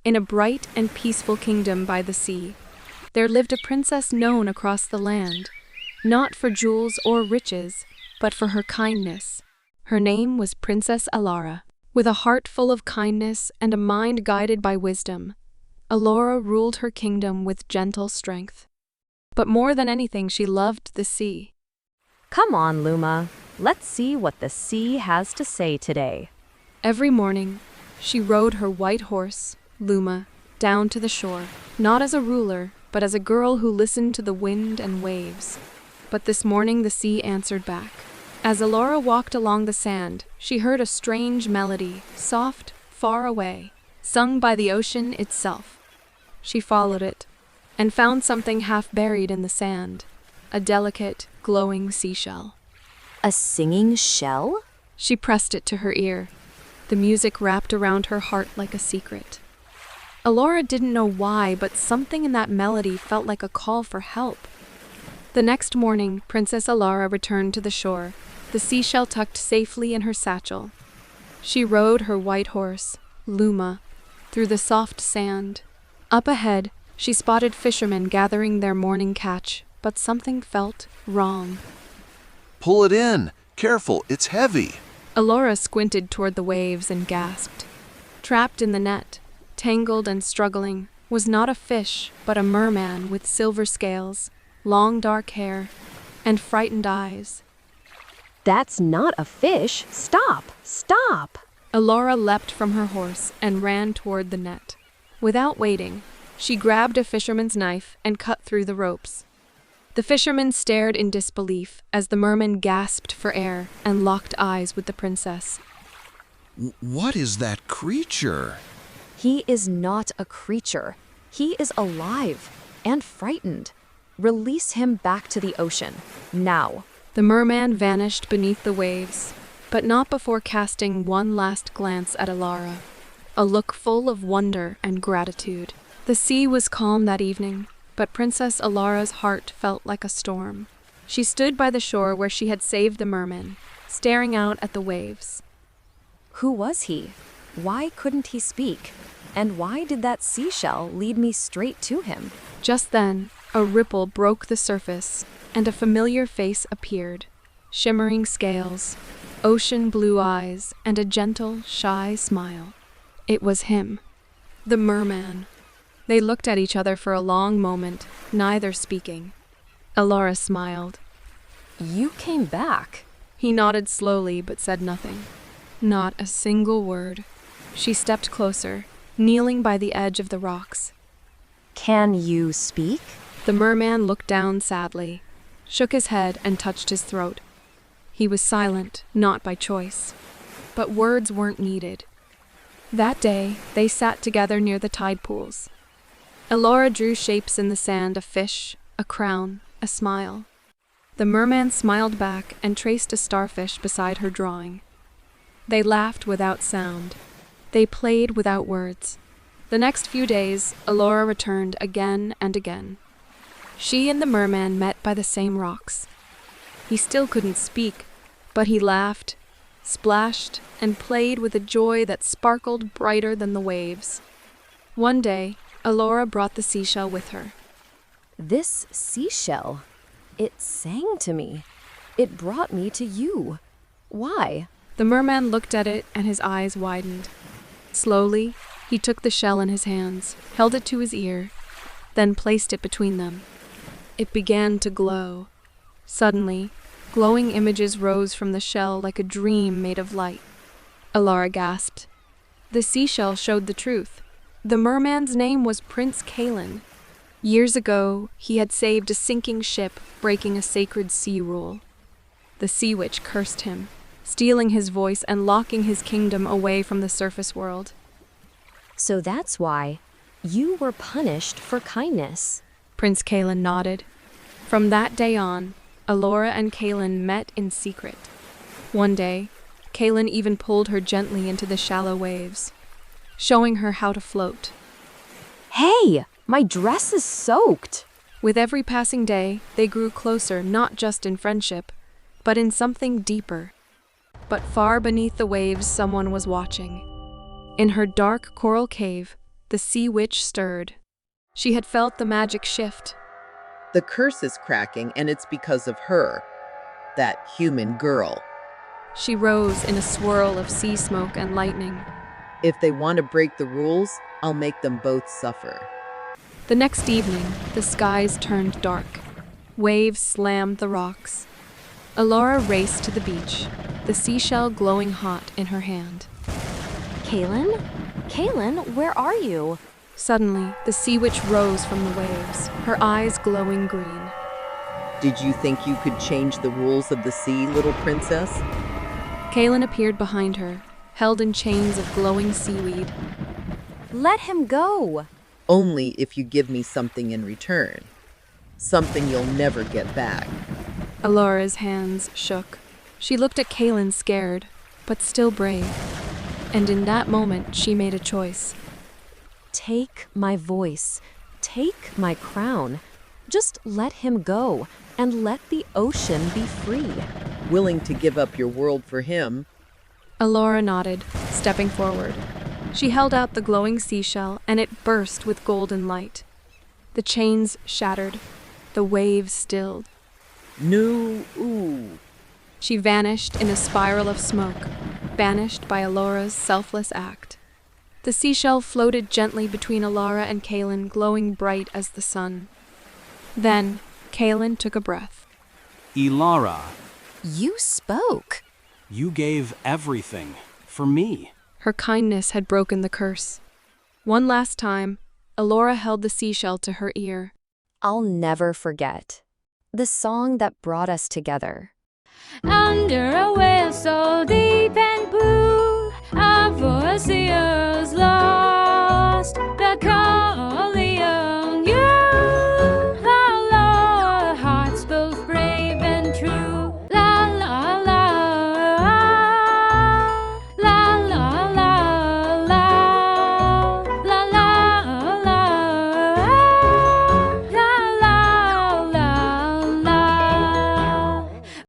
In a bright and peaceful kingdom by the sea, there lived a princess known across the land, not for jewels or riches, but for her kindness. Her name was Princess Elara. With a heart full of kindness and a mind guided by wisdom, Elara ruled her kingdom with gentle strength. But more than anything, she loved the sea. Come on, Luma. Let's see what the sea has to say today. Every morning, she rode her white horse, Luma, down to the shore, not as a ruler, but as a girl who listened to the wind and waves. But this morning the sea answered back. As Elara walked along the sand, she heard a strange melody, soft, far away, sung by the ocean itself. She followed it, and found something half buried in the sand, a delicate, glowing seashell. A singing shell? She pressed it to her ear. The music wrapped around her heart like a secret. Elara didn't know why, but something in that melody felt like a call for help. The next morning, Princess Elara returned to the shore, the seashell tucked safely in her satchel. She rode her white horse, Luma, through the soft sand. Up ahead, she spotted fishermen gathering their morning catch, but something felt wrong. Pull it in! Careful, it's heavy! Elara squinted toward the waves and gasped. Trapped in the net, tangled and struggling, was not a fish, but a merman with silver scales, long dark hair, and frightened eyes. That's not a fish. Stop! Stop! Elara leapt from her horse and ran toward the net. Without waiting, she grabbed a fisherman's knife and cut through the ropes. The fisherman stared in disbelief as the merman gasped for air and locked eyes with the princess. What is that creature? He is not a creature. He is alive and frightened. Release him back to the ocean, now. The merman vanished beneath the waves, but not before casting one last glance at Elara, a look full of wonder and gratitude. The sea was calm that evening, but Princess Elara's heart felt like a storm. She stood by the shore where she had saved the merman, staring out at the waves. Who was he? Why couldn't he speak? And why did that seashell lead me straight to him? Just then, a ripple broke the surface, and a familiar face appeared. Shimmering scales, ocean blue eyes, and a gentle, shy smile. It was him, the merman. They looked at each other for a long moment, neither speaking. Elara smiled. You came back. He nodded slowly but said nothing. Not a single word. She stepped closer, kneeling by the edge of the rocks. Can you speak? The merman looked down sadly, shook his head and touched his throat. He was silent, not by choice. But words weren't needed. That day, they sat together near the tide pools. Elara drew shapes in the sand, a fish, a crown, a smile. The merman smiled back and traced a starfish beside her drawing. They laughed without sound. They played without words. The next few days, Elara returned again and again. She and the merman met by the same rocks. He still couldn't speak, but he laughed, splashed, and played with a joy that sparkled brighter than the waves. One day, Elara brought the seashell with her. This seashell, it sang to me. It brought me to you. Why? The merman looked at it and his eyes widened. Slowly, he took the shell in his hands, held it to his ear, then placed it between them. It began to glow. Suddenly, glowing images rose from the shell like a dream made of light. Elara gasped. The seashell showed the truth. The merman's name was Prince Kaelen. Years ago, he had saved a sinking ship, breaking a sacred sea rule. The sea witch cursed him, stealing his voice and locking his kingdom away from the surface world. So that's why you were punished for kindness. Prince Kaelen nodded. From that day on, Elara and Kaelen met in secret. One day, Kaelen even pulled her gently into the shallow waves, showing her how to float. Hey, my dress is soaked. With every passing day, they grew closer, not just in friendship, but in something deeper. But far beneath the waves, someone was watching. In her dark coral cave, The sea witch stirred. She had felt the magic shift. The curse is cracking, and it's because of her, that human girl. She rose in a swirl of sea smoke and lightning. If they want to break the rules, I'll make them both suffer. The next evening, the skies turned dark. Waves slammed the rocks. Elara raced to the beach, the seashell glowing hot in her hand. Kaelen? Kaelen, where are you? Suddenly, the sea witch rose from the waves, her eyes glowing green. Did you think you could change the rules of the sea, little princess? Kaelen appeared behind her, held in chains of glowing seaweed. Let him go! Only if you give me something in return. Something you'll never get back. Elara's hands shook. She looked at Kaelen scared, but still brave. And in that moment, she made a choice. Take my voice. Take my crown. Just let him go, and let the ocean be free. Willing to give up your world for him? Elara nodded, stepping forward. She held out the glowing seashell, and it burst with golden light. The chains shattered. The waves stilled. No, ooh. She vanished in a spiral of smoke, banished by Elara's selfless act. The seashell floated gently between Elara and Kaelen, glowing bright as the sun. Then, Kaelen took a breath. Elara, You spoke. you gave everything for me. Her kindness had broken the curse. One last time, Elara held the seashell to her ear. I'll never forget. The song that brought us together. Under a whale so deep and blue, a sea of